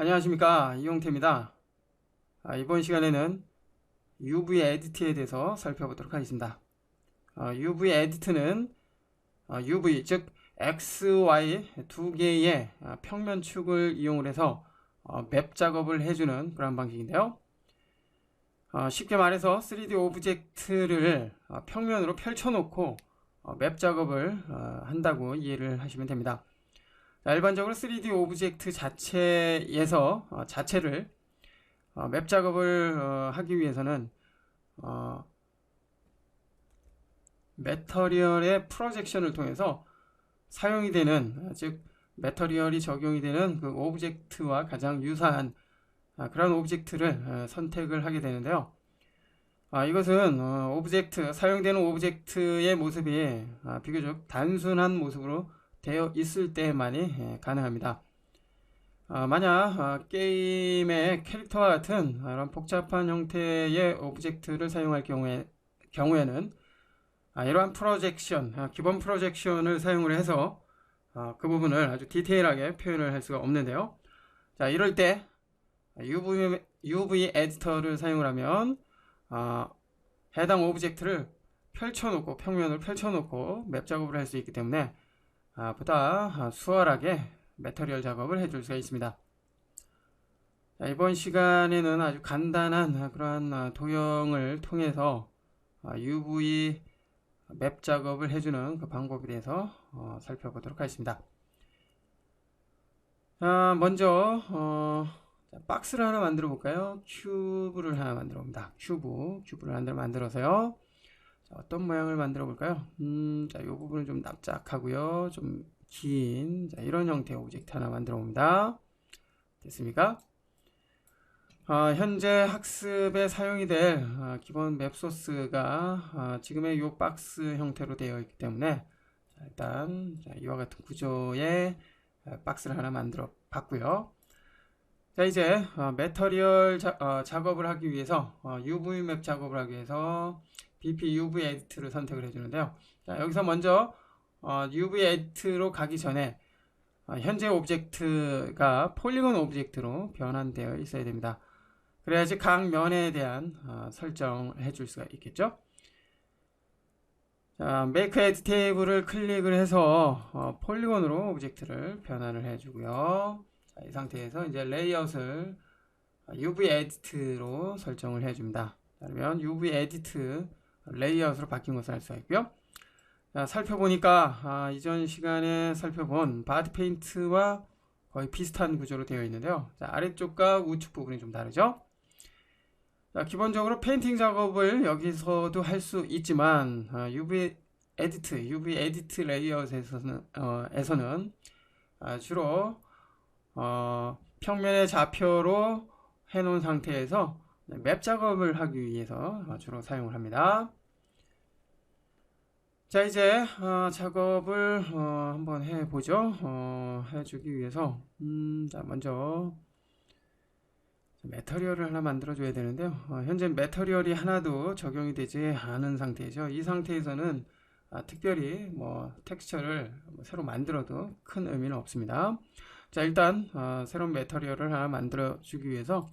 안녕하십니까, 이용태입니다. 이번 시간에는 UV 에디트에 대해서 살펴보도록 하겠습니다. UV 에디트는 UV 즉 X, Y 두 개의 평면축을 이용을 해서 맵 작업을 해주는 그런 방식인데요. 쉽게 말해서 3D 오브젝트를 평면으로 펼쳐놓고 맵 작업을 한다고 이해를 하시면 됩니다. 일반적으로 3D 오브젝트 자체에서 자체를 맵 작업을 하기 위해서는 매터리얼의 프로젝션을 통해서 사용이 되는, 즉 매터리얼이 적용이 되는 그 오브젝트와 가장 유사한 그런 오브젝트를 선택을 하게 되는데요. 이것은 사용되는 오브젝트의 모습이 비교적 단순한 모습으로 되어 있을 때만이 가능합니다. 만약 게임의 캐릭터와 같은 이런 복잡한 형태의 오브젝트를 사용할 경우에는 이러한 프로젝션, 기본 프로젝션을 사용을 해서 그 부분을 아주 디테일하게 표현을 할 수가 없는데요. 자, 이럴 때 UV 에디터를 사용을 하면 해당 오브젝트를 펼쳐놓고, 평면을 펼쳐놓고 맵 작업을 할 수 있기 때문에 보다 수월하게 매터리얼 작업을 해줄 수가 있습니다. 자, 이번 시간에는 아주 간단한 그러한 도형을 통해서 UV 맵 작업을 해주는 그 방법에 대해서 살펴보도록 하겠습니다. 자, 먼저 박스를 하나 만들어 볼까요? 큐브를 하나 만들어 봅니다. 큐브를 하나 만들어서요. 자, 어떤 모양을 만들어 볼까요? 자, 이 부분은 좀 납작하고요, 좀 긴, 자, 이런 형태의 오브젝트 하나 만들어 봅니다. 됐습니까? 현재 학습에 사용이 될 기본 맵 소스가 지금의 이 박스 형태로 되어 있기 때문에, 자, 일단 이와 같은 구조의 박스를 하나 만들어 봤고요. 자, 이제 매터리얼 작업을 하기 위해서 UV 맵 작업을 하기 위해서 BP UV 에디트를 선택을 해주는데요. 자, 여기서 먼저 UV 에디트로 가기 전에 현재 오브젝트가 폴리곤 오브젝트로 변환되어 있어야 됩니다. 그래야지 각 면에 대한 설정을 해줄 수가 있겠죠. 자, Make Edit 테이블을 클릭을 해서 폴리곤으로 오브젝트를 변환을 해주고요. 자, 이 상태에서 이제 레이아웃을 UV 에디트로 설정을 해줍니다. 그러면 UV 에디트 레이아웃으로 바뀐 것을 알 수가 있고요. 자, 살펴보니까 이전 시간에 살펴본 바디 페인트와 거의 비슷한 구조로 되어 있는데요. 자, 아래쪽과 우측 부분이 좀 다르죠. 자, 기본적으로 페인팅 작업을 여기서도 할 수 있지만 UV 에디트 레이아웃에서는 주로 평면의 좌표로 해놓은 상태에서 맵 작업을 하기 위해서 주로 사용을 합니다. 자, 이제 작업을 한번 해보죠. 해주기 위해서 자, 먼저 매터리얼을 하나 만들어 줘야 되는데요. 현재 매터리얼이 하나도 적용이 되지 않은 상태죠. 이 상태에서는 특별히 텍스처를 새로 만들어도 큰 의미는 없습니다. 자, 일단 새로운 매터리얼을 하나 만들어 주기 위해서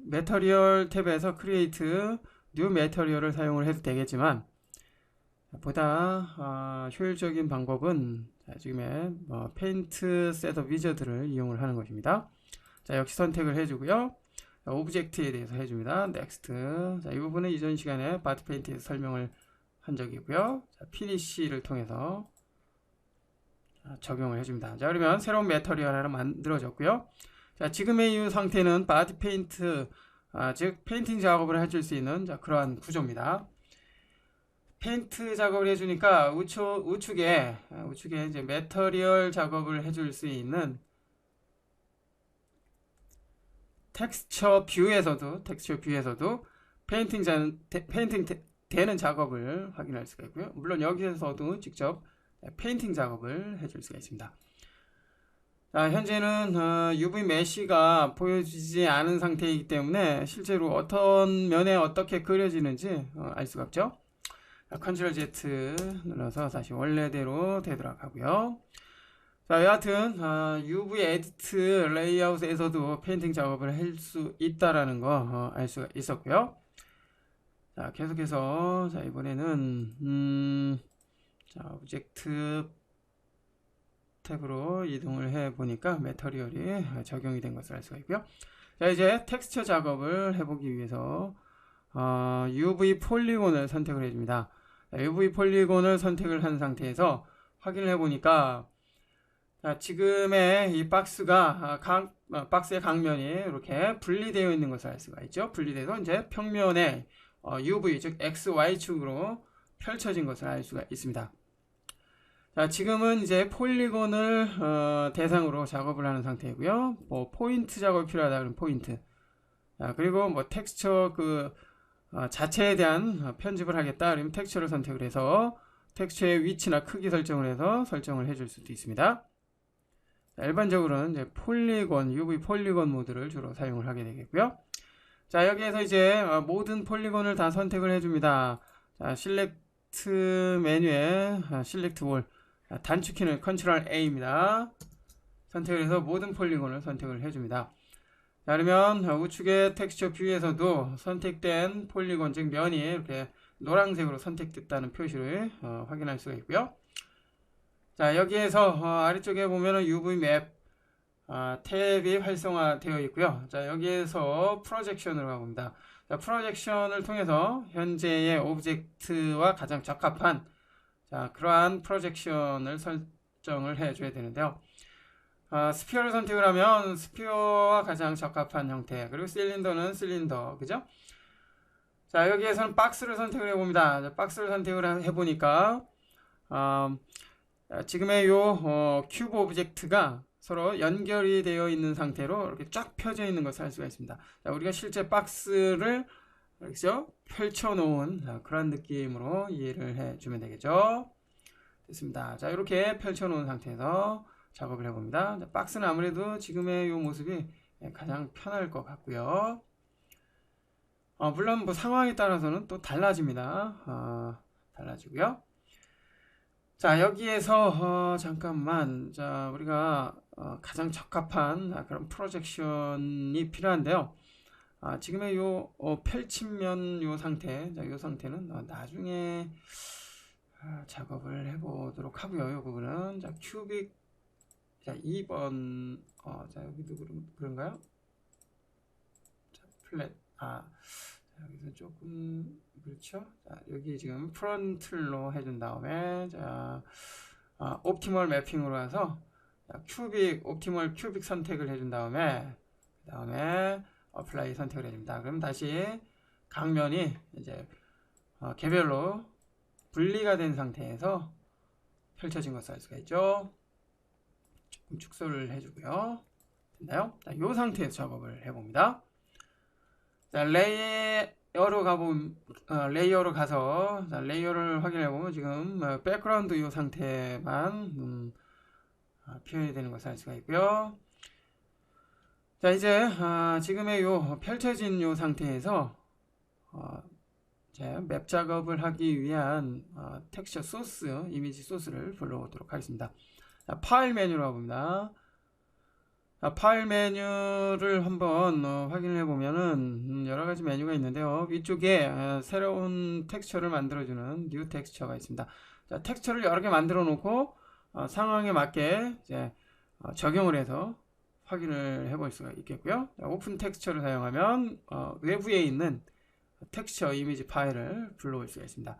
매터리얼 탭에서 크리에이트 뉴 매터리얼을 사용을 해도 되겠지만, 보다 효율적인 방법은 지금의 페인트 셋업 위저드를 이용을 하는 것입니다. 자, 역시 선택을 해주고요. 오브젝트에 대해서 해줍니다. 넥스트. 자, 이 부분은 이전 시간에 바디 페인트에서 설명을 한 적이고요. 자, 피니쉬를 통해서 적용을 해줍니다. 자, 그러면 새로운 매터리얼 하나 만들어졌고요. 자, 지금의 이 상태는 바디 페인트, 즉 페인팅 작업을 해줄 수 있는 그러한 구조입니다. 페인트 작업을 해주니까 우측에 이제 매터리얼 작업을 해줄 수 있는 텍스처 뷰에서도 페인팅 되는 작업을 확인할 수가 있고요. 물론 여기에서도 직접 페인팅 작업을 해줄 수가 있습니다. 자, 현재는 UV 메쉬가 보여지지 않은 상태이기 때문에 실제로 어떤 면에 어떻게 그려지는지 알 수가 없죠. 컨트롤 Z 눌러서 다시 원래대로 되도록 하고요. 자, 여하튼 UV 에디트 레이아웃에서도 페인팅 작업을 할 수 있다라는 거 알 수가 있었고요. 자, 계속해서 자, 이번에는 자, 오브젝트 탭으로 이동을 해 보니까 매터리얼이 적용이 된 것을 알 수가 있고요. 자, 이제 텍스처 작업을 해보기 위해서 UV 폴리곤을 선택을 해줍니다. UV 폴리곤을 선택을 한 상태에서 확인을 해보니까 지금의 이 박스가 박스의 강면이 이렇게 분리되어 있는 것을 알 수가 있죠. 분리돼서 이제 평면에 UV 즉 XY축으로 펼쳐진 것을 알 수가 있습니다. 자, 지금은 이제 폴리곤을 대상으로 작업을 하는 상태이고요. 뭐 포인트 작업이 필요하다 그러면 포인트. 자, 그리고 뭐 텍스처 자체에 대한 편집을 하겠다 그러면 텍스처를 선택을 해서 텍스처의 위치나 크기 설정을 해서 설정을 해줄 수도 있습니다. 자, 일반적으로는 이제 폴리곤, UV 폴리곤 모드를 주로 사용을 하게 되겠고요. 자, 여기에서 이제 모든 폴리곤을 다 선택을 해줍니다. 자, 실렉트 메뉴에 실렉트 올 단축키는 컨트롤 A입니다. 선택을 해서 모든 폴리곤을 선택을 해줍니다. 자, 그러면 우측의 텍스처 뷰에서도 선택된 폴리곤 즉 면이 이렇게 노란색으로 선택됐다는 표시를 확인할 수가 있고요. 자, 여기에서 아래쪽에 보면은 UV 맵 탭이 활성화되어 있고요. 자, 여기에서 프로젝션으로 가봅니다. 자, 프로젝션을 통해서 현재의 오브젝트와 가장 적합한 그러한 프로젝션을 설정을 해줘야 되는데요. 스피어를 선택을 하면 스피어와 가장 적합한 형태, 그리고 실린더는 실린더, 그죠? 자, 여기에서는 박스를 선택을 해봅니다. 박스를 선택을 해보니까 지금의 요 큐브 오브젝트가 서로 연결이 되어 있는 상태로 이렇게 쫙 펴져 있는 것을 알 수가 있습니다. 자, 우리가 실제 박스를 그렇죠? 펼쳐 놓은 그런 느낌으로 이해를 해주면 되겠죠. 됐습니다. 자, 이렇게 펼쳐 놓은 상태에서 작업을 해봅니다. 자, 박스는 아무래도 지금의 이 모습이 가장 편할 것 같고요. 물론 뭐 상황에 따라서는 또 달라집니다. 달라지고요. 자, 여기에서 잠깐만, 자, 우리가 가장 적합한 그런 프로젝션이 필요한데요. 지금의 요 펼친면 요 상태, 자, 요 상태는 나중에 작업을 해보도록 하고요. 요 부분은 자, 큐빅, 자, 2번, 자, 여기도 그런가요? 자, 플랫, 자, 여기서 조금 그렇죠. 자, 여기 지금 프론틀로 해준 다음에 자, 옵티멀 매핑으로 해서 큐빅 옵티멀 큐빅 선택을 해준 다음에 그 다음에 어플라이 선택을 해줍니다. 그럼 다시 강면이 이제 개별로 분리가 된 상태에서 펼쳐진 것을 알 수가 있죠. 조금 축소를 해주고요. 됐나요? 자, 이 상태에서 작업을 해봅니다. 자, 레이어로 가서 자, 레이어를 확인해 보면 지금 백그라운드 이 상태만 표현이 되는 것을 알 수가 있고요. 자, 이제 지금의 요 펼쳐진 요 상태에서 맵 작업을 하기 위한 텍스처 소스, 이미지 소스를 불러오도록 하겠습니다. 자, 파일 메뉴로 가봅니다. 파일 메뉴를 한번 확인을 해보면은 여러가지 메뉴가 있는데요. 위쪽에 새로운 텍스처를 만들어주는 뉴 텍스처가 있습니다. 자, 텍스처를 여러 개 만들어 놓고 상황에 맞게 이제 적용을 해서 확인을 해볼 수가 있겠고요. 자, 오픈 텍스처를 사용하면 외부에 있는 텍스처 이미지 파일을 불러올 수가 있습니다.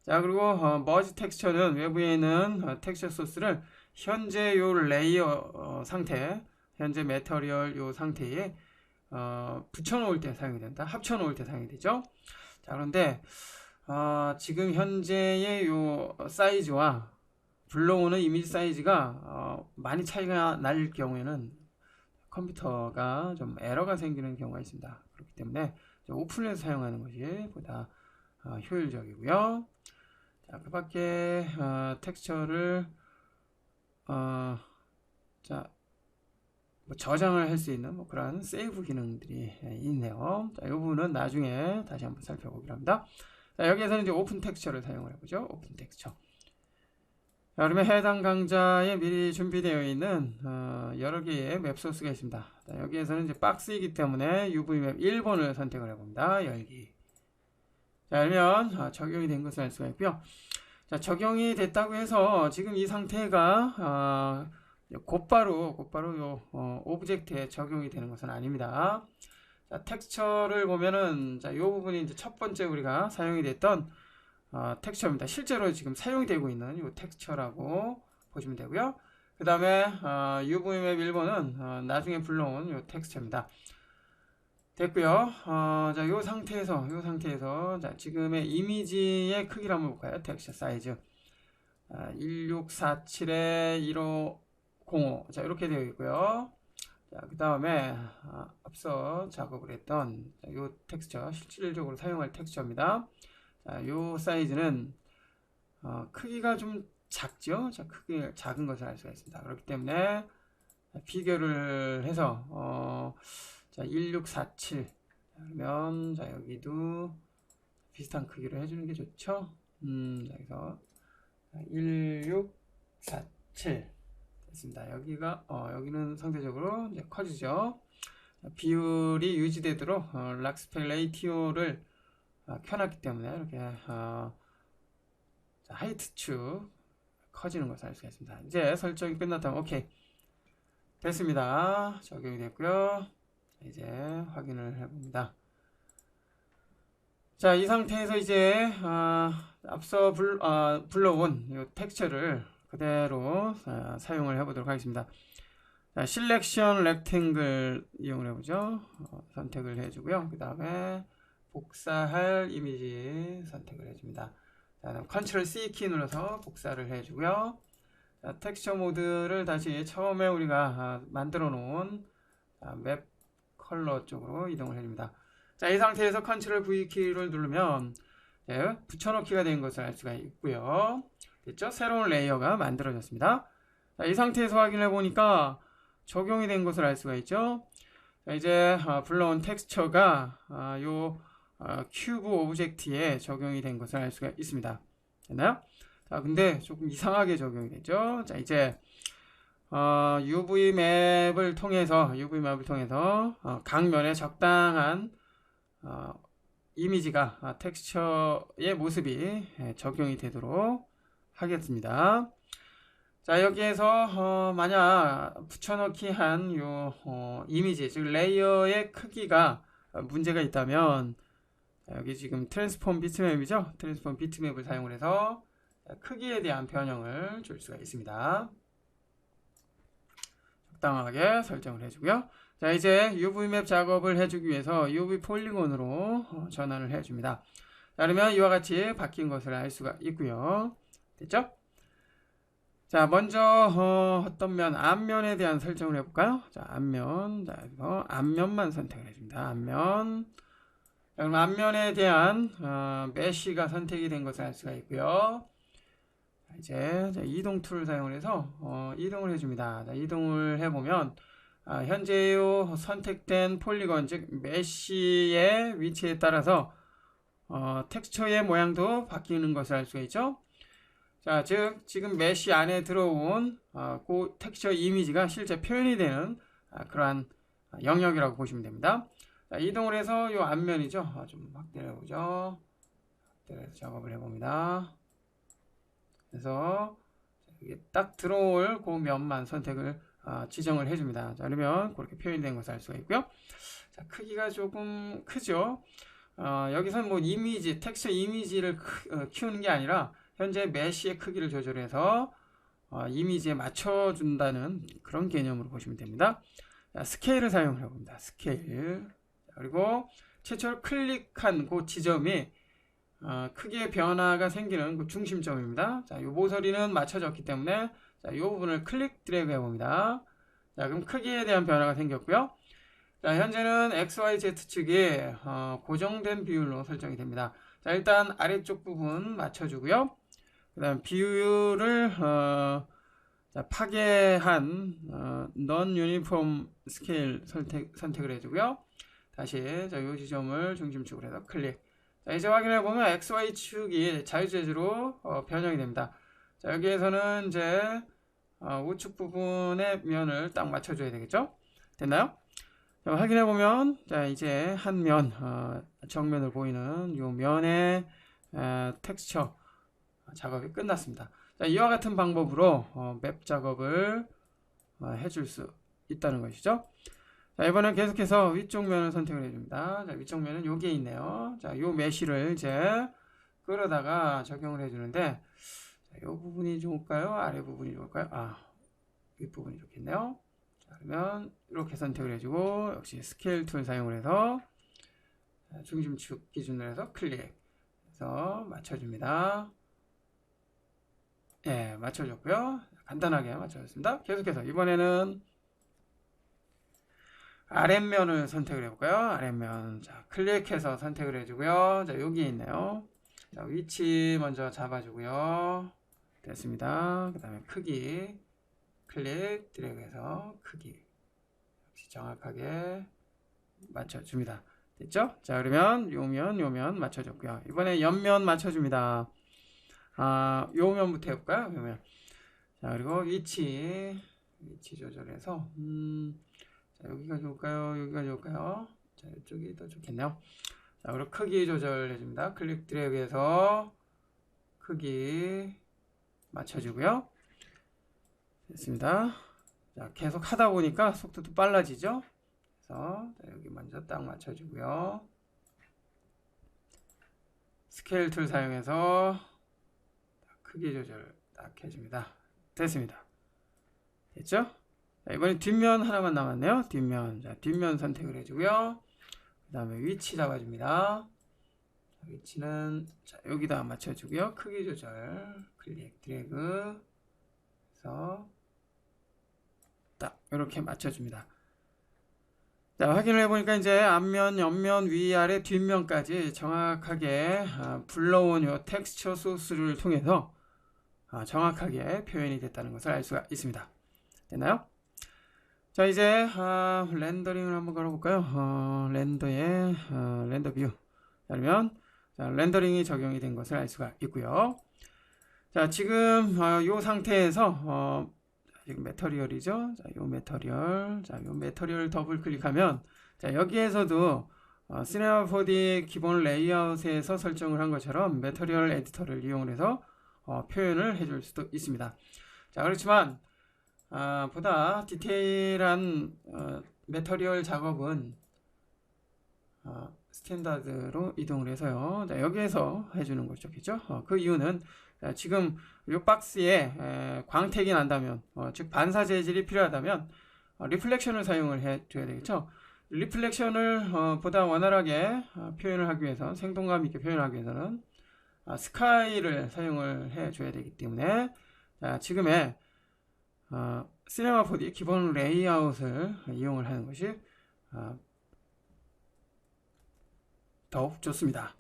자, 그리고 머지 텍스처는 외부에 있는 텍스처 소스를 현재 요 레이어 상태, 현재 매터리얼 요 상태에 붙여놓을 때 사용이 된다. 합쳐놓을 때 사용이 되죠. 자, 그런데 지금 현재의 요 사이즈와 불러오는 이미지 사이즈가 많이 차이가 날 경우에는 컴퓨터가 좀 에러가 생기는 경우가 있습니다. 그렇기 때문에 오픈해서 사용하는 것이 보다 효율적이고요. 자, 그 밖에 텍스처를 자, 뭐 저장을 할 수 있는 뭐 그런 세이브 기능들이 있네요. 자, 이 부분은 나중에 다시 한번 살펴보기로 합니다. 자, 여기에서는 이제 오픈 텍스처를 사용을 해보죠. 오픈 텍스처. 자, 그러면 해당 강좌에 미리 준비되어 있는 여러 개의 맵 소스가 있습니다. 자, 여기에서는 이제 박스이기 때문에 UV맵 1번을 선택을 해봅니다. 열기. 자, 그러면 적용이 된 것을 알 수가 있고요. 자, 적용이 됐다고 해서 지금 이 상태가 곧바로 요 오브젝트에 적용이 되는 것은 아닙니다. 자, 텍스처를 보면은 자, 요 부분이 이제 첫 번째 우리가 사용이 됐던 텍스처입니다. 실제로 지금 사용이 되고 있는 요 텍스처라고 보시면 되고요. 그 다음에 UV맵 1번은 나중에 불러온 요 텍스처입니다. 됐고요. 자, 요 상태에서 자, 지금의 이미지의 크기를 한번 볼까요? 텍스처 사이즈 1647에 1505. 자, 이렇게 되어 있고요. 자, 그 다음에 앞서 작업을 했던 요 텍스처, 실질적으로 사용할 텍스처입니다. 자, 요 사이즈는 크기가 좀 작죠? 자, 크기 작은 것을 알 수가 있습니다. 그렇기 때문에 비교를 해서 자, 1647. 그러면 자, 여기도 비슷한 크기로 해주는 게 좋죠. 자, 여기서 1647 됐습니다. 여기가 여기는 상대적으로 이제 커지죠. 비율이 유지되도록 락스펙 레이티오를 켜놨기 때문에 이렇게 하이트 축 커지는 것을 알 수가 있습니다. 이제 설정이 끝났다면 오케이 됐습니다. 적용이 됐고요. 이제 확인을 해봅니다. 자, 이 상태에서 이제 앞서 불러온 이 텍스처를 그대로 사용을 해보도록 하겠습니다. 자, 실렉션 렉탱글 이용을 해보죠. 선택을 해주고요. 그 다음에 복사할 이미지 선택을 해줍니다. 자, 컨트롤 C 키 눌러서 복사를 해주고요. 자, 텍스처 모드를 다시 처음에 우리가 만들어 놓은 맵 컬러 쪽으로 이동을 해줍니다. 자, 이 상태에서 컨트롤 V 키를 누르면 붙여넣기가 된 것을 알 수가 있고요. 됐죠? 새로운 레이어가 만들어졌습니다. 자, 이 상태에서 확인해 보니까 적용이 된 것을 알 수가 있죠. 자, 이제 불러온 텍스처가 요 큐브 오브젝트에 적용이 된 것을 알 수가 있습니다. 됐나요? 자, 근데 조금 이상하게 적용이 됐죠. 자, 이제 UV 맵을 통해서 각 면에 적당한 이미지가 텍스처의 모습이 적용이 되도록 하겠습니다. 자, 여기에서 만약 붙여넣기 한 요 이미지, 즉 레이어의 크기가 문제가 있다면 여기 지금 트랜스폼 비트맵이죠. 트랜스폼 비트맵을 사용을 해서 크기에 대한 변형을 줄 수가 있습니다. 적당하게 설정을 해주고요. 자, 이제 UV맵 작업을 해주기 위해서 UV 폴리곤으로 전환을 해줍니다. 자, 그러면 이와 같이 바뀐 것을 알 수가 있고요. 됐죠? 자, 먼저 어떤 면, 앞면에 대한 설정을 해볼까요? 자, 앞면, 자, 이거 앞면만 선택을 해줍니다. 앞면. 자, 그럼 앞면에 대한 메쉬가 선택이 된 것을 알 수가 있고요. 자, 이제 이동 툴을 사용을 해서 이동을 해줍니다. 자, 이동을 해보면 현재 선택된 폴리건, 즉 메쉬의 위치에 따라서 텍스처의 모양도 바뀌는 것을 알 수가 있죠. 자, 즉 지금 메쉬 안에 들어온 그 텍스처 이미지가 실제 표현이 되는 그러한 영역이라고 보시면 됩니다. 자, 이동을 해서 이 앞면이죠. 좀 확대를 해보죠. 확대해서 작업을 해봅니다. 그래서 이게 딱 들어올 그 면만 선택을 지정을 해줍니다. 자, 그러면 그렇게 표현된 것을 알 수가 있고요. 자, 크기가 조금 크죠. 여기서는 뭐 이미지, 텍스처 이미지를 키우는 게 아니라 현재 메쉬의 크기를 조절해서 이미지에 맞춰준다는 그런 개념으로 보시면 됩니다. 자, 스케일을 사용을 해봅니다. 스케일. 자, 그리고 최초로 클릭한 그 지점이 크기의 변화가 생기는 그 중심점입니다. 자, 이 모서리는 맞춰졌기 때문에 자, 이 부분을 클릭 드래그 해봅니다. 자, 그럼 크기에 대한 변화가 생겼고요. 자, 현재는 XYZ 측이 고정된 비율로 설정이 됩니다. 자, 일단 아래쪽 부분 맞춰주고요. 그 다음 비율을 파괴한 Non-Uniform Scale 선택을 해주고요. 다시 이 지점을 중심축으로 해서 클릭. 자, 이제 확인해 보면 XY 축이 자유재주로 변형이 됩니다. 자, 여기에서는 이제 우측 부분의 면을 딱 맞춰줘야 되겠죠? 됐나요? 자, 확인해 보면, 자, 이제 한 면, 정면을 보이는 요 면의 텍스처 작업이 끝났습니다. 자, 이와 같은 방법으로 맵 작업을 해줄 수 있다는 것이죠. 자, 이번엔 계속해서 위쪽 면을 선택을 해줍니다. 자, 위쪽 면은 여기에 있네요. 자, 요 메쉬를 이제 끌어다가 적용을 해주는데, 자, 요 부분이 좋을까요? 아래 부분이 좋을까요? 윗부분이 좋겠네요. 자, 그러면 이렇게 선택을 해주고, 역시 스케일 툴 사용을 해서 중심축 기준으로 해서 클릭해서 맞춰줍니다. 예, 맞춰줬고요. 간단하게 맞춰줬습니다. 계속해서 이번에는 아랫면을 선택을 해볼까요? 아랫면. 자, 클릭해서 선택을 해주고요. 자, 여기 있네요. 자, 위치 먼저 잡아주고요. 됐습니다. 그 다음에 크기. 클릭, 드래그해서 크기. 역시 정확하게 맞춰줍니다. 됐죠? 자, 그러면 요면 맞춰줬고요. 이번에 옆면 맞춰줍니다. 요 면부터 해볼까요? 그러면. 자, 그리고 위치 조절해서, 자, 여기가 좋을까요? 여기가 좋을까요? 자, 이쪽이 더 좋겠네요. 자, 그리고 크기 조절해줍니다. 클릭 드래그해서 크기 맞춰주고요. 됐습니다. 자, 계속 하다 보니까 속도도 빨라지죠? 그래서 자, 여기 먼저 딱 맞춰주고요. 스케일 툴 사용해서 크기 조절 딱 해줍니다. 됐습니다. 됐죠? 자, 이번엔 뒷면 하나만 남았네요. 뒷면. 자, 뒷면 선택을 해주고요. 그 다음에 위치 잡아줍니다. 자, 위치는 자, 여기다 맞춰주고요. 크기 조절, 클릭, 드래그 해서 딱 이렇게 맞춰줍니다. 자, 확인을 해보니까 이제 앞면, 옆면, 위아래, 뒷면까지 정확하게 불러온 요 텍스처 소스를 통해서 정확하게 표현이 됐다는 것을 알 수가 있습니다. 됐나요? 자, 이제 렌더링을 한번 걸어볼까요? 렌더의 렌더 뷰. 그러면 렌더링이 적용이 된 것을 알 수가 있고요. 자, 지금 이 상태에서 지금 매터리얼이죠. 자, 요 매터리얼. 자, 요 매터리얼 더블 클릭하면 자, 여기에서도 시네마 4D 기본 레이아웃에서 설정을 한 것처럼 매터리얼 에디터를 이용해서 표현을 해줄 수도 있습니다. 자, 그렇지만 보다 디테일한 매터리얼 작업은 스탠다드로 이동을 해서요. 자, 여기에서 해주는 것이 좋겠죠. 그 이유는 지금 이 박스에 광택이 난다면, 즉 반사 재질이 필요하다면 리플렉션을 사용을 해줘야 되겠죠. 리플렉션을 보다 원활하게 표현을 하기 위해서, 생동감 있게 표현하기 위해서는 스카이를 사용을 해줘야 되기 때문에 지금의 시네마 4D 기본 레이아웃을 이용을 하는 것이 더욱 좋습니다.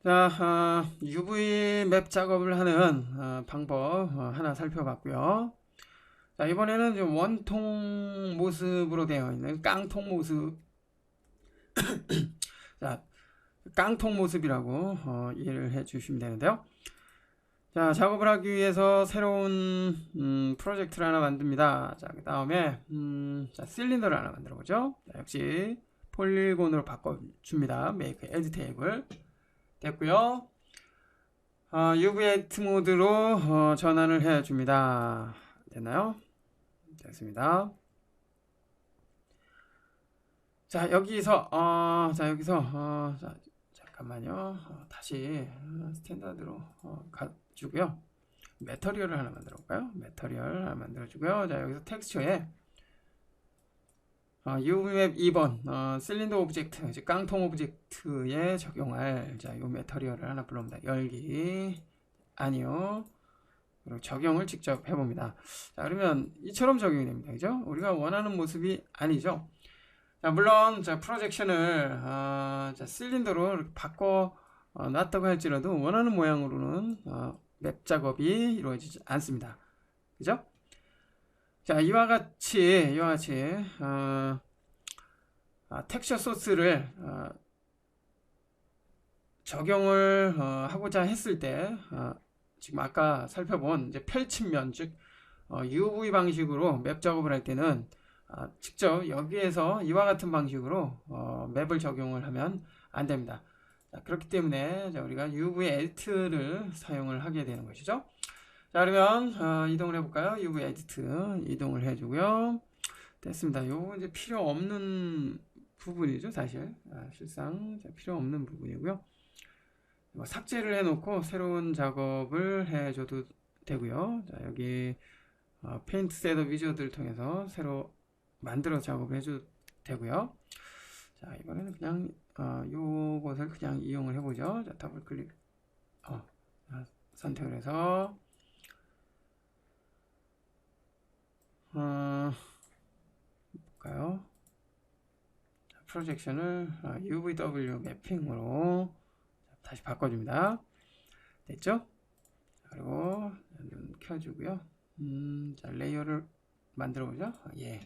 자, UV 맵 작업을 하는 방법 하나 살펴봤고요. 자, 이번에는 좀 원통 모습으로 되어 있는 깡통 모습 자, 깡통 모습이라고 이해를 해 주시면 되는데요. 자, 작업을 하기 위해서 새로운 프로젝트를 하나 만듭니다. 자, 그 다음에 자, 실린더를 하나 만들어 보죠. 역시 폴리곤으로 바꿔줍니다. 메이크 에지 테이블 됐고요. UV 에디트 모드로 전환을 해줍니다. 됐나요? 됐습니다. 자, 여기서 자, 잠깐만요. 다시 스탠다드로 가주고요. 매터리얼을 하나 만들어 볼까요? 매터리얼 하나 만들어 주고요. 자, 여기서 텍스처에 UV맵 2번 실린더 오브젝트, 즉 깡통 오브젝트에 적용할 자, 요 매터리얼을 하나 불러옵니다. 열기 아니요. 그리고 적용을 직접 해봅니다. 자, 그러면 이처럼 적용이 됩니다. 그죠? 우리가 원하는 모습이 아니죠. 자, 물론 자, 프로젝션을 자, 실린더로 이렇게 바꿔 놨다고 할지라도 원하는 모양으로는 맵 작업이 이루어지지 않습니다. 그죠? 자, 이와 같이 텍스처 소스를 적용을 하고자 했을 때 지금 아까 살펴본 이제 펼침면, 즉 UV 방식으로 맵 작업을 할 때는 직접 여기에서 이와 같은 방식으로 맵을 적용을 하면 안 됩니다. 자, 그렇기 때문에 우리가 UV 에디트를 사용을 하게 되는 것이죠. 자, 그러면 이동을 해볼까요? UV 에디트 이동을 해주고요. 됐습니다. 요거 이제 필요 없는 부분이죠, 사실. 실상 필요 없는 부분이고요. 삭제를 해놓고 새로운 작업을 해줘도 되고요. 자, 여기 페인트 셋업 위저드를 통해서 새로 만들어 작업을 해줘도 되고요. 자, 이번에는 그냥 요것을 그냥 이용을 해보죠. 자, 더블 클릭 선택을 해서 볼까요? 프로젝션을 UVW 매핑으로 다시 바꿔줍니다. 됐죠? 그리고 눈 켜주고요. 자, 레이어를 만들어보죠. 예.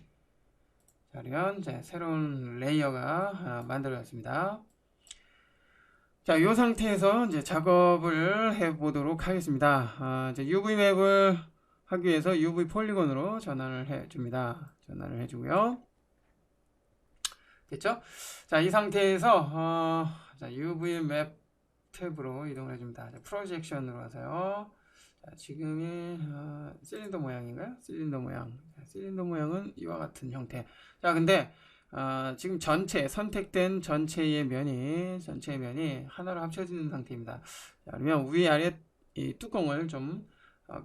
자, 그러면 이제 새로운 레이어가 만들어졌습니다. 자, 이 상태에서 이제 작업을 해보도록 하겠습니다. 이제 UV 맵을 하기 위해서 UV 폴리곤으로 전환을 해줍니다. 전환을 해주고요. 됐죠? 자, 이 상태에서 자, UV 맵 탭으로 이동을 해줍니다. 자, 프로젝션으로 와서요. 자, 지금이 실린더 모양인가요? 실린더 모양. 자, 실린더 모양은 이와 같은 형태. 자, 근데 지금 선택된 전체의 면이 하나로 합쳐지는 상태입니다. 자, 그러면 위아래 이 뚜껑을 좀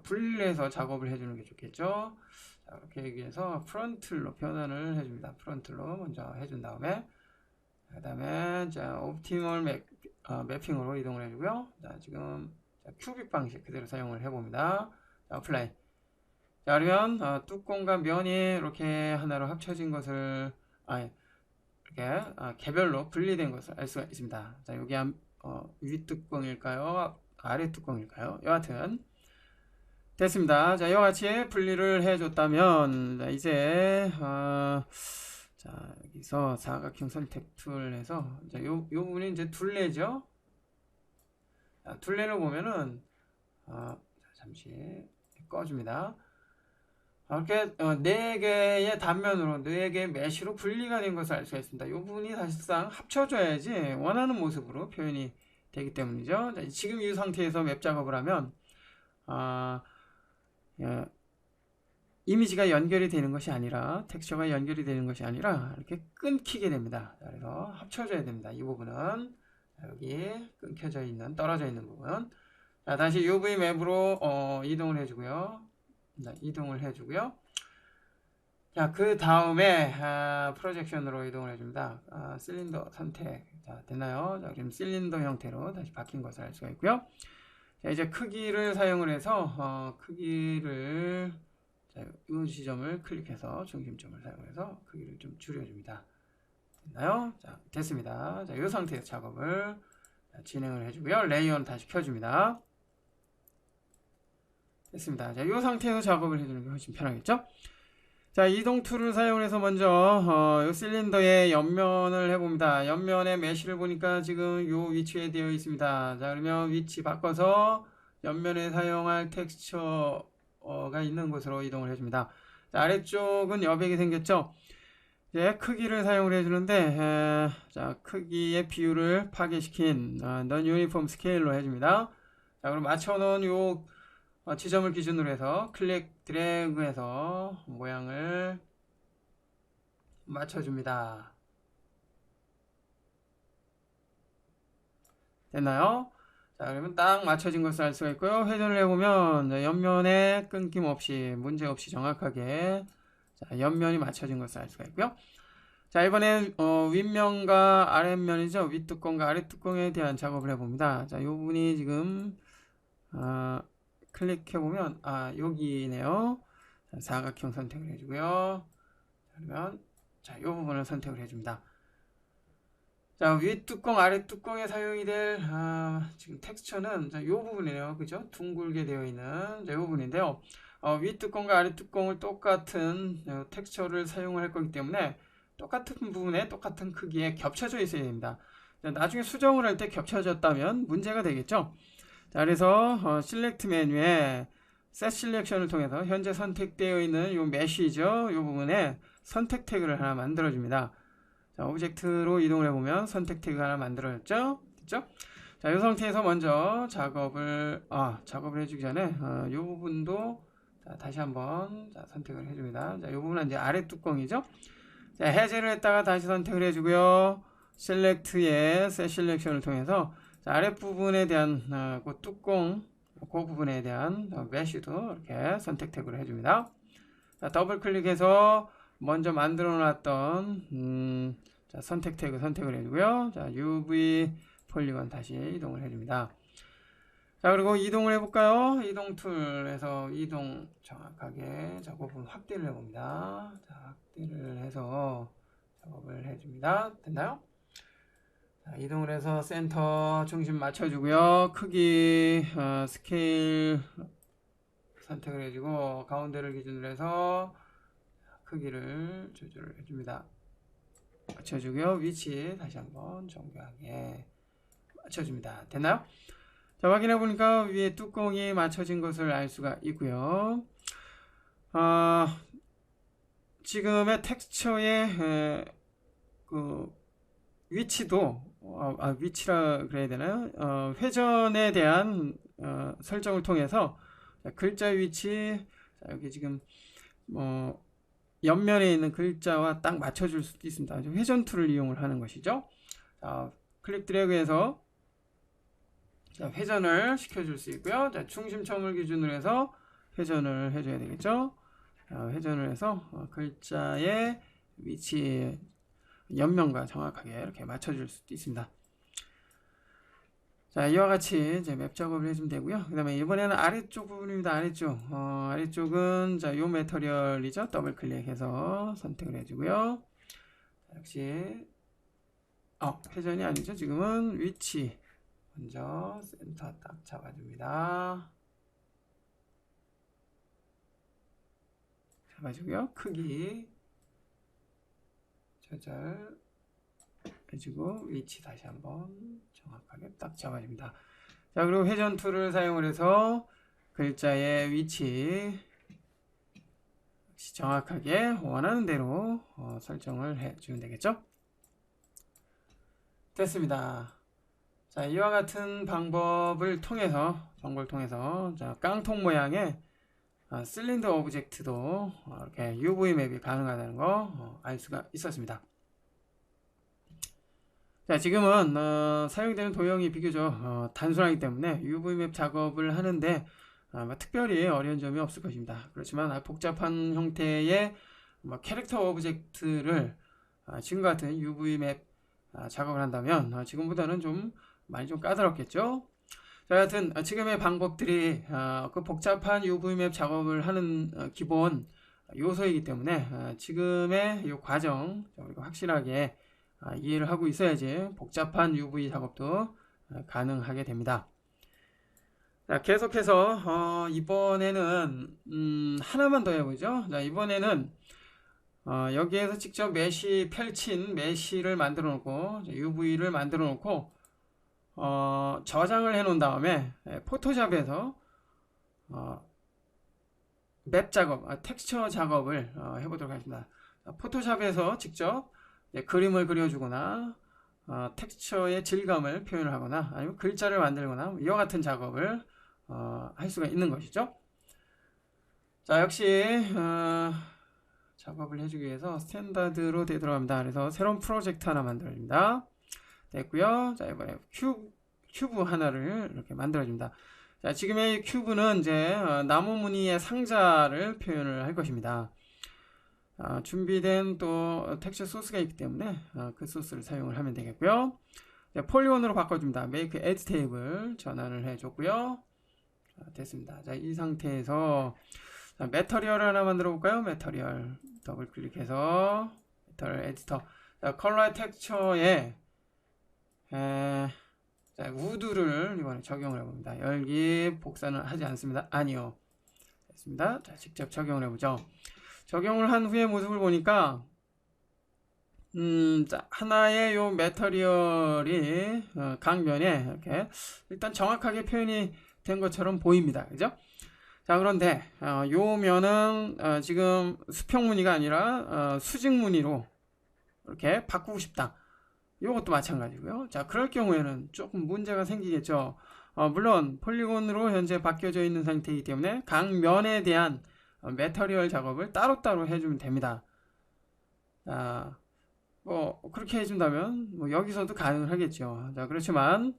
분리해서 작업을 해주는 게 좋겠죠. 자, 이렇게 얘기해서 프론틀로 변환을 해줍니다. 프론틀로 먼저 해준 다음에 그 다음에 자, 옵티멀 매핑으로 이동을 해주고요. 자, 지금 큐빅 방식 그대로 사용을 해봅니다. 자, 어플라이. 자, 그러면 뚜껑과 면이 이렇게 하나로 합쳐진 것을 이렇게 개별로 분리된 것을 알 수가 있습니다. 자, 여기 위 뚜껑일까요? 아래 뚜껑일까요? 여하튼 됐습니다. 자, 이와 같이 분리를 해줬다면 자, 이제 자, 여기서 사각형 선택 툴에서 자, 요 부분이 이제 둘레죠. 자, 둘레를 보면은 잠시 꺼줍니다. 이렇게 4개의 단면으로 4개의 메쉬로 분리가 된 것을 알 수가 있습니다. 이 부분이 사실상 합쳐져야지 원하는 모습으로 표현이 되기 때문이죠. 자, 지금 이 상태에서 맵 작업을 하면 이미지가 연결이 되는 것이 아니라 텍스처가 연결이 되는 것이 아니라 이렇게 끊기게 됩니다. 자, 그래서 합쳐져야 됩니다. 이 부분은 여기 끊겨져 있는 떨어져 있는 부분. 자, 다시 UV 맵으로 이동을 해주고요. 자, 이동을 해주고요. 자, 그 다음에 프로젝션으로 이동을 해줍니다. 실린더 선택. 자, 됐나요? 자, 그럼 실린더 형태로 다시 바뀐 것을 알 수가 있고요. 자, 이제 크기를 사용을 해서 크기를 자, 이 지점을 클릭해서 중심점을 사용해서 크기를 좀 줄여줍니다. 됐나요? 자, 됐습니다. 자, 이 상태에서 작업을 진행을 해주고요. 레이어는 다시 켜줍니다. 됐습니다. 자, 이 상태에서 작업을 해주는 게 훨씬 편하겠죠? 자, 이동 툴을 사용해서 먼저 이 실린더의 옆면을 해봅니다. 옆면의 메쉬를 보니까 지금 이 위치에 되어 있습니다. 자, 그러면 위치 바꿔서 옆면에 사용할 텍스처가 있는 곳으로 이동을 해줍니다. 자, 아래쪽은 여백이 생겼죠? 이제 크기를 사용을 해주는데 자, 크기의 비율을 파괴시킨 non uniform scale로 해줍니다. 자, 그럼 맞춰놓은 요 지점을 기준으로 해서 클릭 드래그해서 모양을 맞춰줍니다. 됐나요? 자, 그러면 딱 맞춰진 것을 알 수가 있고요. 회전을 해보면 옆면에 끊김없이 문제없이 정확하게 자, 옆면이 맞춰진 것을 알 수가 있고요. 자, 이번엔 윗면과 아랫면이죠. 윗뚜껑과 아랫뚜껑에 대한 작업을 해봅니다. 자, 이 부분이 지금 클릭해보면 여기네요. 자, 사각형 선택을 해주고요. 그러면 자, 이 부분을 선택을 해줍니다. 자, 윗뚜껑 아랫뚜껑에 사용이 될 지금 텍스처는 자, 이 부분이네요. 그죠? 둥글게 되어 있는 이 부분인데요. 윗뚜껑과 아랫뚜껑을 똑같은 텍스처를 사용을 할 거기 때문에 똑같은 부분에 똑같은 크기에 겹쳐져 있어야 됩니다. 자, 나중에 수정을 할 때 겹쳐졌다면 문제가 되겠죠. 자, 그래서 select 메뉴에 set selection을 통해서 현재 선택되어 있는 요 메쉬죠. 요 부분에 선택 태그를 하나 만들어 줍니다. 자, 오브젝트로 이동을 해보면 선택 태그가 하나 만들어졌죠. 됐죠? 자, 이 상태에서 먼저 작업을 해주기 전에 이 부분도 다시 한번 선택을 해줍니다. 자, 이 부분은 이제 아래 뚜껑이죠. 자, 해제를 했다가 다시 선택을 해주고요. 셀렉트의 set selection을 통해서 자, 아래 부분에 대한 그 뚜껑, 그 부분에 대한 메쉬도 이렇게 선택 태그를 해줍니다. 자, 더블 클릭해서 먼저 만들어 놨던 자, 선택 태그 선택을 해주고요. 자, UV 폴리곤 다시 이동을 해줍니다. 자, 그리고 이동을 해볼까요? 이동 툴에서 이동 정확하게 작업을 확대를 해봅니다. 자, 확대를 해서 작업을 해줍니다. 됐나요? 자, 이동을 해서 센터 중심 맞춰주고요. 크기, 스케일 선택을 해주고 가운데를 기준으로 해서 크기를 조절을 해줍니다. 맞춰주고요. 위치 다시 한번 정교하게 맞춰줍니다. 됐나요? 자, 확인해 보니까 위에 뚜껑이 맞춰진 것을 알 수가 있고요. 지금의 텍스처의 그 위치도 위치라 그래야 되나요? 회전에 대한 설정을 통해서 자, 글자 위치 자, 여기 지금 옆면에 있는 글자와 딱 맞춰줄 수도 있습니다. 회전 툴을 이용을 하는 것이죠. 자, 클릭 드래그해서 자, 회전을 시켜줄 수 있고요. 자, 중심점을 기준으로 해서 회전을 해줘야 되겠죠. 자, 회전을 해서 글자의 위치 옆면과 정확하게 이렇게 맞춰줄 수도 있습니다. 자, 이와 같이 이제 맵 작업을 해주면 되고요. 그 다음에 이번에는 아래쪽 부분입니다. 아래쪽. 아래쪽은 자, 요 매터리얼이죠. 더블 클릭해서 선택을 해주고요. 자, 역시 회전이 아니죠. 지금은 위치 먼저 센터 딱 잡아줍니다. 잡아주고요. 크기 조절 해주고 위치 다시 한번 정확하게 딱 잡아줍니다. 자, 그리고 회전 툴을 사용을 해서 글자의 위치 정확하게 원하는 대로 설정을 해주면 되겠죠. 됐습니다. 자, 이와 같은 방법을 통해서 자, 깡통 모양의 실린더 오브젝트도 이렇게 UV 맵이 가능하다는 거 알 수가 있었습니다. 자, 지금은 사용되는 도형이 비교적 단순하기 때문에 UV 맵 작업을 하는데 특별히 어려운 점이 없을 것입니다. 그렇지만 복잡한 형태의 캐릭터 오브젝트를 지금과 같은 UV 맵 작업을 한다면 지금보다는 좀 많이 좀 까다롭겠죠. 자, 하여튼 지금의 방법들이 그 복잡한 UV 맵 작업을 하는 기본 요소이기 때문에 지금의 이 과정 우리가 확실하게 이해를 하고 있어야지 복잡한 UV 작업도 가능하게 됩니다. 자, 계속해서 이번에는 하나만 더 해보죠. 자, 이번에는 여기에서 직접 메쉬 펼친 메쉬를 만들어 놓고 UV를 만들어 놓고 저장을 해 놓은 다음에 포토샵에서 맵 작업, 텍스처 작업을 해보도록 하겠습니다. 포토샵에서 직접 그림을 그려주거나 텍스처의 질감을 표현을 하거나 아니면 글자를 만들거나 이와 같은 작업을 할 수가 있는 것이죠. 자, 역시 작업을 해주기 위해서 스탠다드로 되돌아갑니다. 그래서 새로운 프로젝트 하나 만들어줍니다. 됐고요. 자, 이번에 큐브 하나를 이렇게 만들어줍니다. 자, 지금의 큐브는 이제 나무 무늬의 상자를 표현을 할 것입니다. 준비된 또 텍스처 소스가 있기 때문에 그 소스를 사용을 하면 되겠고요. 자, 폴리곤으로 바꿔줍니다. Make Edge Table 전환을 해줬고요. 됐습니다. 자, 이 상태에서 매터리얼 하나 만들어 볼까요? 매터리얼 더블 클릭해서 매터리얼 에디터. 자, 컬러 텍스처에 자, 우드를 이번에 적용을 해봅니다. 열기 복사는 하지 않습니다. 아니요. 됐습니다. 자, 직접 적용을 해보죠. 적용을 한 후의 모습을 보니까 자, 하나의 요 매터리얼이 각 면에 이렇게 일단 정확하게 표현이 된 것처럼 보입니다. 그죠? 자, 그런데 요 면은 지금 수평무늬가 아니라 수직무늬로 이렇게 바꾸고 싶다. 요것도 마찬가지고요. 자, 그럴 경우에는 조금 문제가 생기겠죠. 물론 폴리곤으로 현재 바뀌어져 있는 상태이기 때문에 각 면에 대한 매터리얼 작업을 따로따로 해주면 됩니다. 자, 뭐 그렇게 해준다면 뭐 여기서도 가능하겠죠. 자, 그렇지만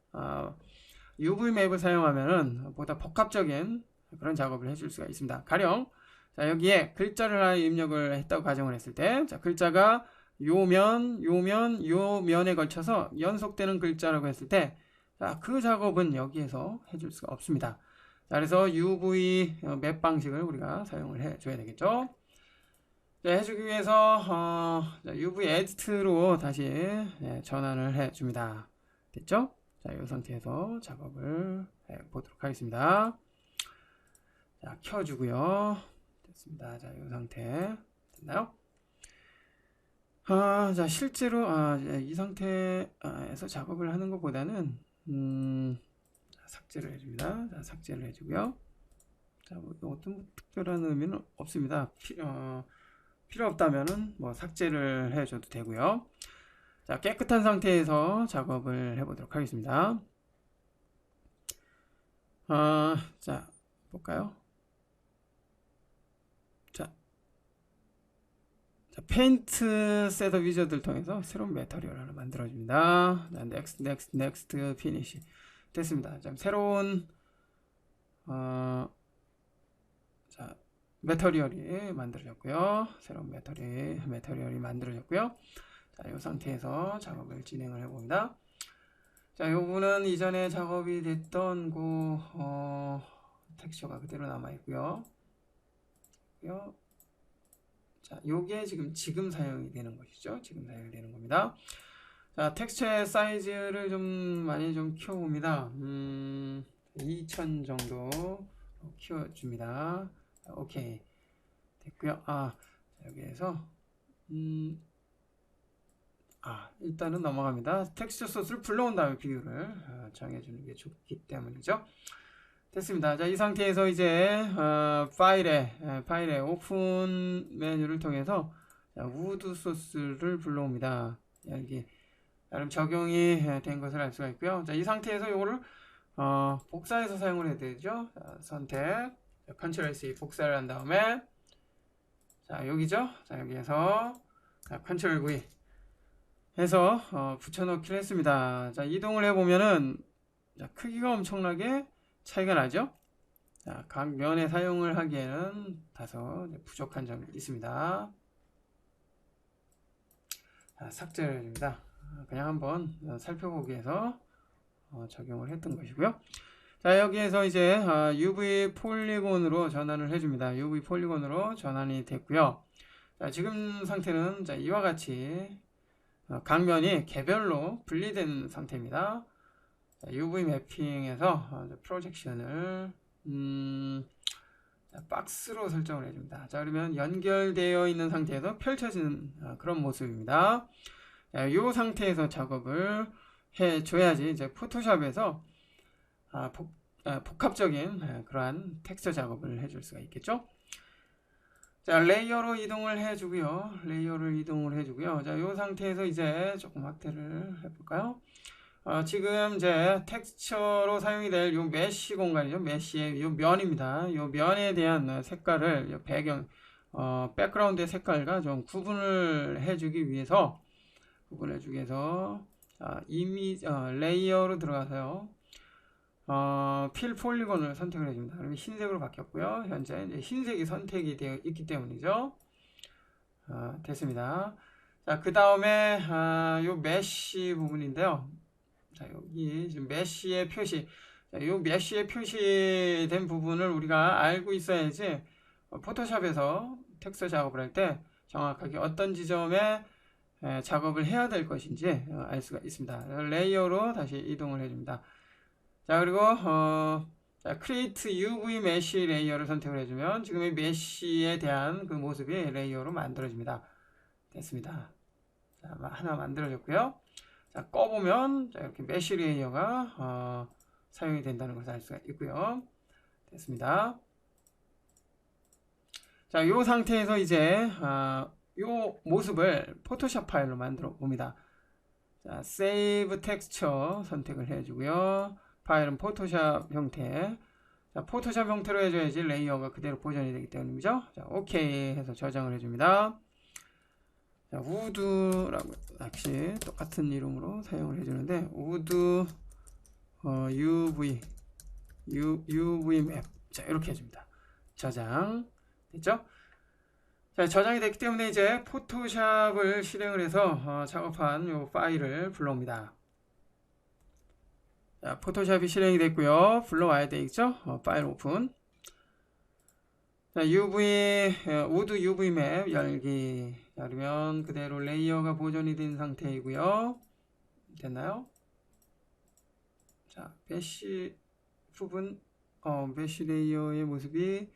UV 맵을 사용하면은 보다 복합적인 그런 작업을 해줄 수가 있습니다. 가령 자, 여기에 글자를 하나 입력을 했다고 가정을 했을 때, 자, 글자가 요 면에 걸쳐서 연속되는 글자라고 했을 때, 자, 그 작업은 여기에서 해줄 수가 없습니다. 자, 그래서 UV 맵 방식을 우리가 사용을 해줘야 되겠죠. 자, 해주기 위해서 UV 에디트로 다시 전환을 해줍니다. 됐죠? 자, 이 상태에서 작업을 해보도록 하겠습니다. 자, 켜주고요. 됐습니다. 자, 이 상태 됐나요? 자, 실제로 이 상태에서 작업을 하는 것보다는 삭제를 해줍니다. 자, 삭제를 해주고요. 자, 뭐 어떤 특별한 의미는 없습니다. 필요 없다면은 뭐 삭제를 해줘도 되고요. 자, 깨끗한 상태에서 작업을 해보도록 하겠습니다. 자, 볼까요? 자, 페인트 셋업 위저드를 통해서 새로운 매터리얼 하나 만들어줍니다. 자, 넥스트 피니시 됐습니다. 자, 새로운 자, 매터리얼이 만들어졌고요. 새로운 매터리얼이 만들어졌고요. 자, 이 상태에서 작업을 진행을 해봅니다. 자, 이 부분은 이전에 작업이 됐던 그 텍스처가 그대로 남아 있고요. 자, 요게 지금 사용이 되는 것이죠. 지금 사용이 되는 겁니다. 자, 텍스처의 사이즈를 많이 키워봅니다. 2000 정도 키워줍니다. 오케이. 됐고요. 여기에서 일단은 넘어갑니다. 텍스처 소스를 불러온 다음에 비율을 정해주는 게 좋기 때문이죠. 됐습니다. 자, 이 상태에서 이제 파일에 오픈 메뉴를 통해서 우드 소스를 불러옵니다. 여기 나름 적용이 된 것을 알 수가 있고요. 자, 이 상태에서 이거를 복사해서 사용을 해야 되죠. 자, 선택, 컨트롤 C 복사를 한 다음에 자, 여기죠. 자, 여기에서 컨트롤 V 해서 붙여넣기를 했습니다. 자, 이동을 해보면은 크기가 엄청나게 차이가 나죠. 자, 각 면에 사용을 하기에는 다소 부족한 점이 있습니다. 자, 삭제를 해줍니다. 그냥 한번 살펴보기 위해서 적용을 했던 것이고요. 자, 여기에서 이제 UV 폴리곤으로 전환을 해줍니다. UV 폴리곤으로 전환이 됐고요. 자, 지금 상태는 자, 이와 같이 각 면이 개별로 분리된 상태입니다. 자, UV 매핑에서 프로젝션을 박스로 설정을 해줍니다. 자, 그러면 연결되어 있는 상태에서 펼쳐지는 그런 모습입니다. 자, 이 상태에서 작업을 해줘야지 이제 포토샵에서 복합적인 그러한 텍스처 작업을 해줄 수가 있겠죠. 자, 레이어로 이동을 해주고요. 자, 이 상태에서 이제 조금 확대를 해볼까요? 지금 이제 텍스처로 사용이 될 요 메쉬 공간이죠. 메쉬의 요 면입니다. 요 면에 대한 색깔을 요 배경 백그라운드의 색깔과 좀 구분을 해주기 위해서 레이어로 들어가서요. 필 폴리곤을 선택을 해줍니다. 그러면 흰색으로 바뀌었고요. 현재 이제 흰색이 선택이 되어 있기 때문이죠. 됐습니다. 자, 그 다음에 요 메쉬 부분인데요. 자, 여기 지금 메쉬의 표시. 자, 요 메쉬의 표시된 부분을 우리가 알고 있어야지 포토샵에서 텍스처 작업을 할 때 정확하게 어떤 지점에 작업을 해야 될 것인지 알 수가 있습니다. 레이어로 다시 이동을 해줍니다. 자, 그리고 Create UV Mesh 레이어를 선택을 해주면 지금의 메쉬에 대한 그 모습이 레이어로 만들어집니다. 됐습니다. 자, 하나 만들어졌고요. 자, 꺼보면 자, 이렇게 메쉬 레이어가 사용이 된다는 것을 알 수가 있고요. 됐습니다. 자, 이 상태에서 이제 이 모습을 포토샵 파일로 만들어 봅니다. 자, Save Texture 선택을 해주고요. 파일은 포토샵 형태. 자, 포토샵 형태로 해줘야지 레이어가 그대로 보존이 되기 때문이죠. 자, OK 해서 저장을 해줍니다. 자, 우드라고 역시 똑같은 이름으로 사용을 해주는데 우드 UV 맵. 자, 이렇게 해줍니다. 저장 됐죠? 자, 저장이 됐기 때문에 이제 포토샵을 실행을 해서 작업한 이 파일을 불러옵니다. 자, 포토샵이 실행이 됐고요. 불러와야 되겠죠? 파일 오픈. 자, 우드 UV 맵 열기. 자, 그러면 그대로 레이어가 보존이 된 상태이고요. 됐나요? 자, 메쉬 부분, 메쉬 레이어의 모습이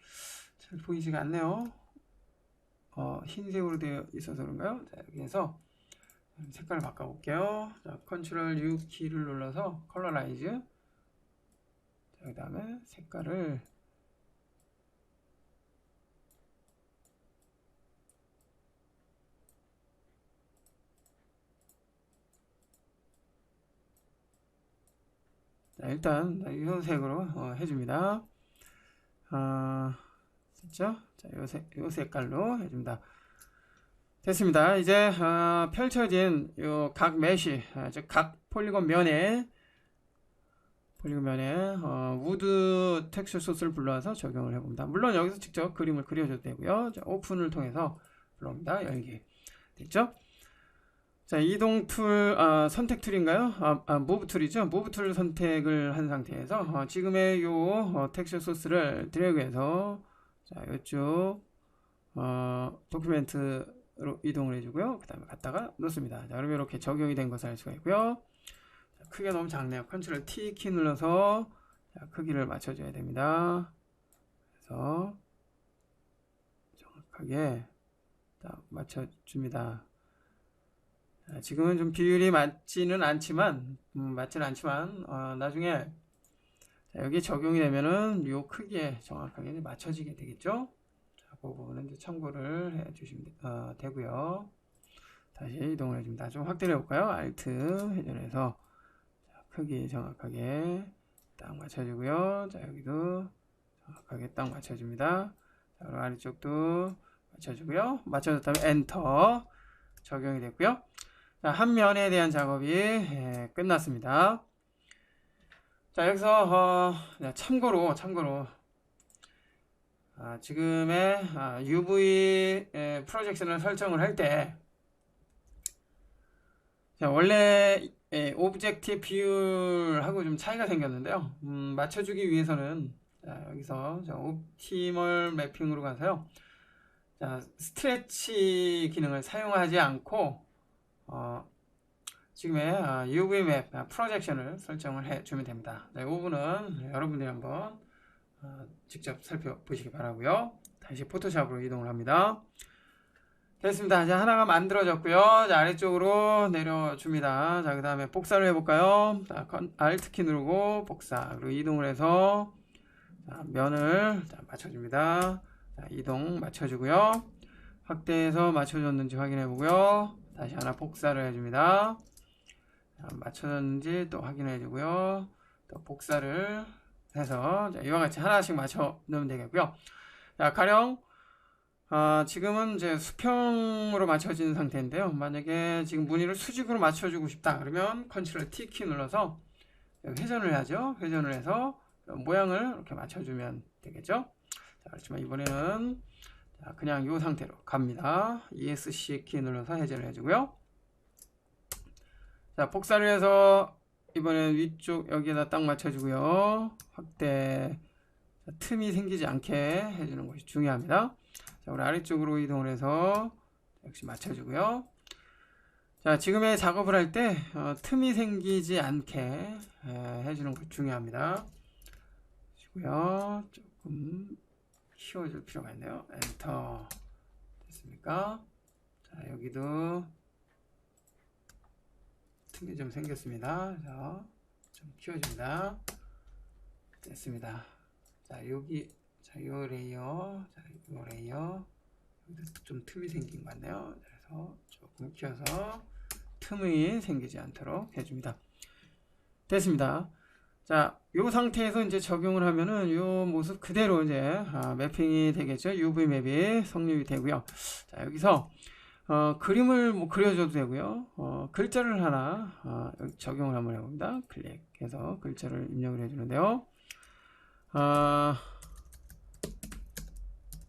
잘 보이지가 않네요. 흰색으로 되어 있어서 그런가요? 자, 여기 해서 색깔을 바꿔볼게요. 자, 컨트롤 U 키를 눌러서 컬러라이즈. 자, 그 다음에 색깔을 자, 일단 이 색으로 해줍니다. 됐죠? 자, 요 색깔로 해줍니다. 됐습니다. 이제 펼쳐진 요 각 메쉬, 즉 각 폴리곤 면에 우드 텍스처 소스를 불러와서 적용을 해봅니다. 물론 여기서 직접 그림을 그려줘도 되고요. 자, 오픈을 통해서 불러옵니다. 열기. 됐죠? 자, 이동 툴, 선택 툴인가요? 무브 툴이죠. 무브 툴을 선택을 한 상태에서 지금의 요 텍스처 소스를 드래그해서 자, 이쪽 도큐멘트로 이동을 해주고요. 그 다음에 갖다가 놓습니다. 자, 그러면 이렇게 적용이 된 것을 알 수가 있고요. 자, 크기가 너무 작네요. 컨트롤 T 키 눌러서 자, 크기를 맞춰줘야 됩니다. 그래서 정확하게 딱 맞춰줍니다. 자, 지금은 좀 비율이 맞지는 않지만 나중에 자, 여기 적용이 되면은 요 크기에 정확하게 맞춰지게 되겠죠. 자, 그 부분은 이제 참고를 해 주시면 되고요. 다시 이동을 해줍니다. 좀 확대해 볼까요? Alt 회전해서 자, 크기 정확하게 딱 맞춰주고요. 자, 여기도 정확하게 딱 맞춰줍니다. 자, 그리고 아래쪽도 맞춰주고요. 맞춰줬다면 엔터 적용이 됐고요. 자, 한 면에 대한 작업이 끝났습니다. 자, 여기서 참고로 지금의 UV 프로젝션을 설정을 할 때 원래 오브젝트 비율하고 좀 차이가 생겼는데요. 맞춰주기 위해서는 여기서 옵티멀 매핑으로 가서요. 자, 스트레치 기능을 사용하지 않고 지금의 UV 맵 프로젝션을 설정을 해주면 됩니다. 이 부분은 여러분들이 한번 직접 살펴보시기 바라고요. 다시 포토샵으로 이동을 합니다. 됐습니다. 이제 하나가 만들어졌고요. 자, 아래쪽으로 내려줍니다. 자, 그 다음에 복사를 해볼까요? 자, Alt 키 누르고 복사. 그리고 이동을 해서 자, 면을 맞춰줍니다. 자, 이동 맞춰주고요. 확대해서 맞춰줬는지 확인해보고요. 다시 하나 복사를 해줍니다. 자, 맞춰졌는지 또 확인해주고요. 또 복사를 해서 자, 이와 같이 하나씩 맞춰 넣으면 되겠고요. 자, 가령 지금은 이제 수평으로 맞춰진 상태인데요. 만약에 지금 무늬를 수직으로 맞춰주고 싶다 그러면 컨트롤 T 키 눌러서 회전을 하죠. 회전을 해서 모양을 이렇게 맞춰주면 되겠죠. 자, 그렇지만 이번에는 그냥 이 상태로 갑니다. ESC 키 눌러서 회전을 해주고요. 자, 복사를 해서 이번엔 위쪽 여기에다 딱 맞춰주고요. 확대, 틈이 생기지 않게 해주는 것이 중요합니다. 자, 우리 아래쪽으로 이동을 해서 역시 맞춰주고요. 자, 지금의 작업을 할 때 틈이 생기지 않게 해주는 것이 중요합니다. 조금 키워줄 필요가 있네요. 엔터 됐습니까? 자, 여기도 틈이 좀 생겼습니다. 그래서 좀 키워줍니다. 됐습니다. 자, 여기, 자, 요 레이어, 자, 요 레이어, 여기도 좀 틈이 생긴 것 같네요. 그래서 조금 키워서 틈이 생기지 않도록 해줍니다. 됐습니다. 자, 요 상태에서 이제 적용을 하면은 요 모습 그대로 이제 매핑이 되겠죠. UV 맵이 성립이 되고요. 자, 여기서 그림을 뭐 그려줘도 되고요. 글자를 하나 여기 적용을 한번 해봅니다. 클릭해서 글자를 입력을 해주는데요.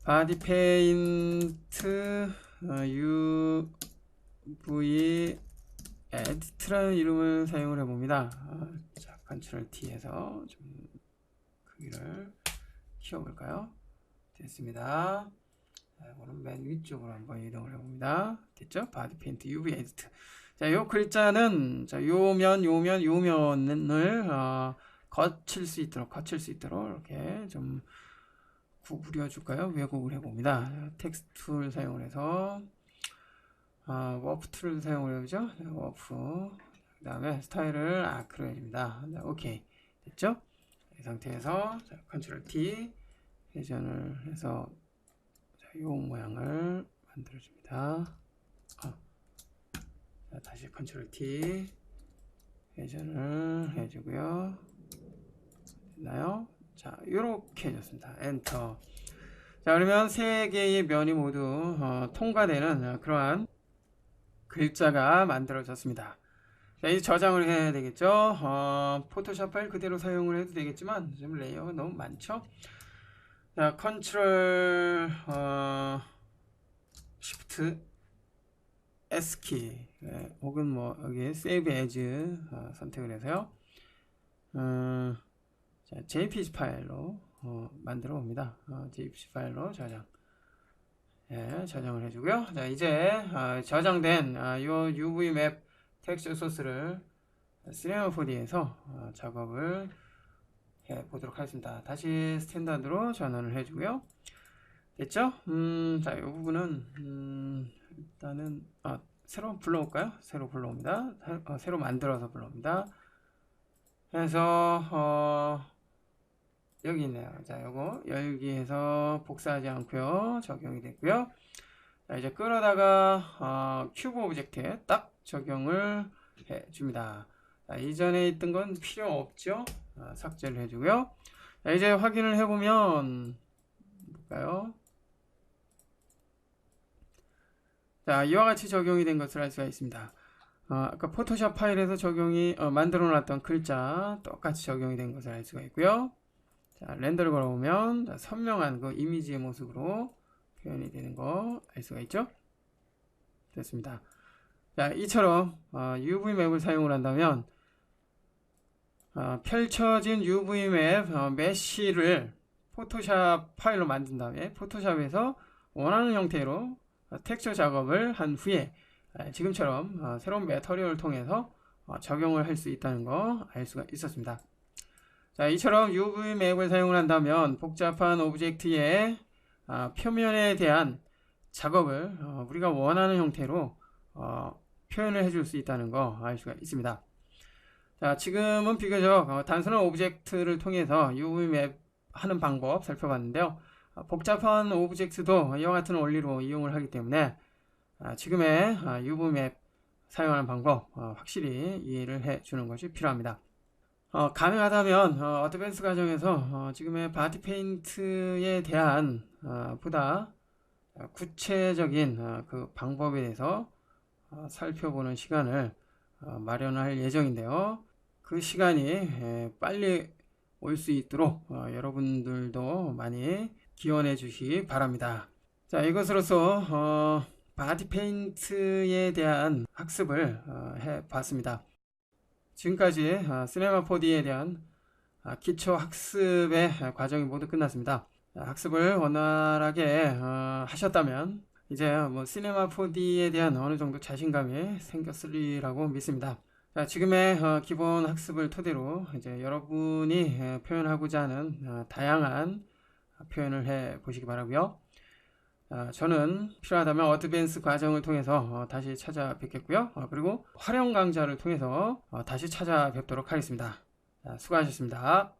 바디 페인트 UV 에디트라는 이름을 사용을 해봅니다. 자, 컨트롤 T에서 좀 크기를 키워볼까요? 됐습니다. 자, 이거는 맨 위쪽으로 한번 이동을 해봅니다. 됐죠? 바디 페인트 UV 에디트. 자, 요 글자는 자, 요면을 거칠 수 있도록 이렇게 좀 구부려 줄까요? 왜곡을 해봅니다. 텍스트 툴 사용을 해서 워프 툴을 사용을 해보죠. 워프. 그 다음에 스타일을 아크로 해줍니다. 오케이. 됐죠? 이 상태에서 자, 컨트롤 T 회전을 해서 자, 요 모양을 만들어줍니다. 자, 다시 컨트롤 T 회전을 해주고요. 됐나요? 자, 요렇게 해줬습니다. 엔터. 자, 그러면 세 개의 면이 모두 통과되는 그러한 글자가 만들어졌습니다. 자, 이제 저장을 해야 되겠죠. 포토샵 파일 그대로 사용을 해도 되겠지만 지금 레이어가 너무 많죠. 자, 컨트롤 Shift S키 혹은 뭐 여기 Save As 선택을 해서요. 자, JPG 파일로 만들어 봅니다. JPG 파일로 저장. 예, 저장을 해주고요. 자, 이제 저장된 요 UV 맵 텍스처 소스를 시네마 4D에서 작업을 해 보도록 하겠습니다. 다시 스탠다드로 전환을 해주고요. 됐죠? 자, 이 부분은 일단은 새로 불러올까요? 새로 불러옵니다. 새로 만들어서 불러옵니다. 그래서 여기 있네요. 자, 요거 열기해서 복사하지 않고요. 적용이 됐고요. 자, 이제 끌어다가 큐브 오브젝트에 딱 적용을 해 줍니다. 자, 이전에 있던 건 필요 없죠. 삭제를 해주고요. 자, 이제 확인을 해보면 볼까요? 자, 이와 같이 적용이 된 것을 알 수가 있습니다. 아까 포토샵 파일에서 적용이 만들어 놨던 글자 똑같이 적용이 된 것을 알 수가 있고요. 자, 렌더를 걸어보면 자, 선명한 그 이미지의 모습으로 표현이 되는 거 알 수가 있죠. 됐습니다. 자, 이처럼 UV 맵을 사용을 한다면 펼쳐진 UV 맵 메쉬를 포토샵 파일로 만든 다음에 포토샵에서 원하는 형태로 텍스처 작업을 한 후에 지금처럼 새로운 매터리얼을 통해서 적용을 할 수 있다는 거 알 수가 있었습니다. 자, 이처럼 UV 맵을 사용을 한다면 복잡한 오브젝트의 표면에 대한 작업을 우리가 원하는 형태로 표현을 해줄 수 있다는 거 알 수가 있습니다. 자, 지금은 비교적 단순한 오브젝트를 통해서 UV 맵 하는 방법 살펴봤는데요. 복잡한 오브젝트도 이와 같은 원리로 이용을 하기 때문에 지금의 UV 맵 사용하는 방법 확실히 이해를 해 주는 것이 필요합니다. 가능하다면 어드밴스 과정에서 지금의 바디 페인트에 대한 보다 구체적인 그 방법에 대해서 살펴보는 시간을 마련할 예정인데요. 그 시간이 빨리 올 수 있도록 여러분들도 많이 기원해 주시기 바랍니다. 자, 이것으로서 바디 페인트에 대한 학습을 해 봤습니다. 지금까지 시네마 4D에 대한 기초 학습의 과정이 모두 끝났습니다. 학습을 원활하게 하셨다면 이제 뭐 시네마 4D에 대한 어느 정도 자신감이 생겼으리라고 믿습니다. 자, 지금의 기본 학습을 토대로 이제 여러분이 표현하고자 하는 다양한 표현을 해 보시기 바라고요. 저는 필요하다면 어드밴스 과정을 통해서 다시 찾아뵙겠고요. 그리고 활용 강좌를 통해서 다시 찾아뵙도록 하겠습니다. 수고하셨습니다.